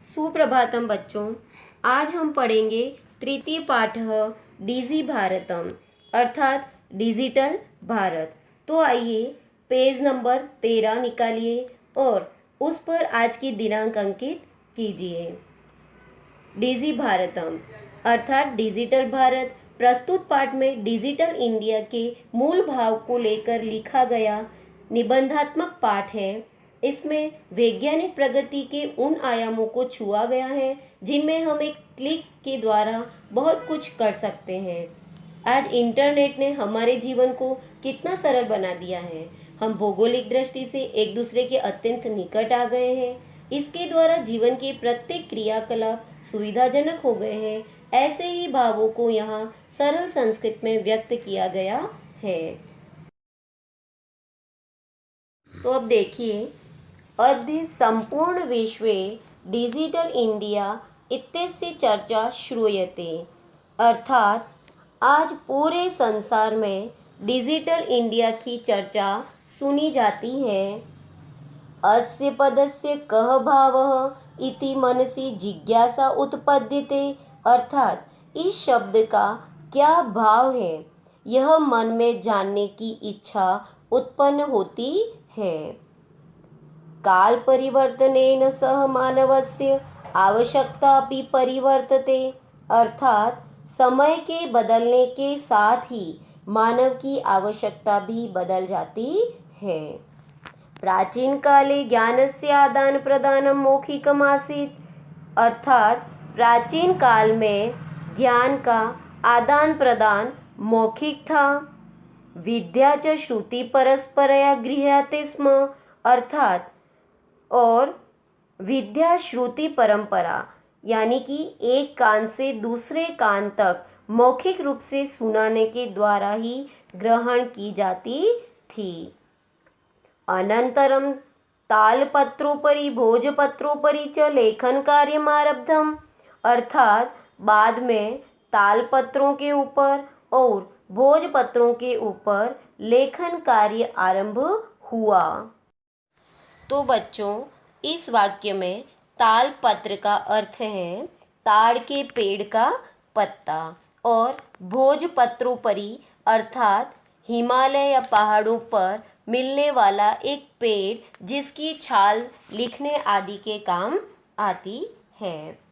सुप्रभातम बच्चों। आज हम पढ़ेंगे तृतीय पाठ डिजी भारतम अर्थात डिजिटल भारत। तो आइए पेज नंबर 13 निकालिए और उस पर आज की दिनांक अंकित कीजिए। डिजी भारतम अर्थात डिजिटल भारत। प्रस्तुत पाठ में डिजिटल इंडिया के मूल भाव को लेकर लिखा गया निबंधात्मक पाठ है। इसमें वैज्ञानिक प्रगति के उन आयामों को छुआ गया है जिनमें हम एक क्लिक के द्वारा बहुत कुछ कर सकते हैं। आज इंटरनेट ने हमारे जीवन को कितना सरल बना दिया है। हम भौगोलिक दृष्टि से एक दूसरे के अत्यंत निकट आ गए हैं। इसके द्वारा जीवन के प्रत्येक क्रियाकलाप सुविधाजनक हो गए हैं। ऐसे ही भावों को यहाँ सरल संस्कृत में व्यक्त किया गया है। तो अब देखिए, अद्य संपूर्ण विश्वे डिजिटल इंडिया इत्यस्य चर्चा श्रूयते। अर्थात आज पूरे संसार में डिजिटल इंडिया की चर्चा सुनी जाती है। अस्य पदस्य कः भावः इति मनसि जिज्ञासा उत्पद्यते। अर्थात इस शब्द का क्या भाव है, यह मन में जानने की इच्छा उत्पन्न होती है। काल परिवर्तनेन सह मानवस्य आवश्यकता अपि परिवर्तते। अर्थात समय के बदलने के साथ ही मानव की आवश्यकता भी बदल जाती है। प्राचीन काले ज्ञानस्य आदान प्रदान मौखिकम् आसीत्। अर्थात प्राचीन काल में ज्ञान का आदान प्रदान मौखिक था। विद्या च श्रुति परस्परया गृह्यते स्म। अर्थात और विद्या श्रुति परंपरा यानी कि एक कान से दूसरे कान तक मौखिक रूप से सुनाने के द्वारा ही ग्रहण की जाती थी। अनंतरम तालपत्रोपरि भोजपत्रोपरि च लेखन कार्यम् आरब्धम्। अर्थात बाद में तालपत्रों के ऊपर और भोजपत्रों के ऊपर लेखन कार्य आरंभ हुआ। तो बच्चों, इस वाक्य में तालपत्र का अर्थ है ताड़ के पेड़ का पत्ता और भोजपत्रोपरि अर्थात हिमालय या पहाड़ों पर मिलने वाला एक पेड़ जिसकी छाल लिखने आदि के काम आती है।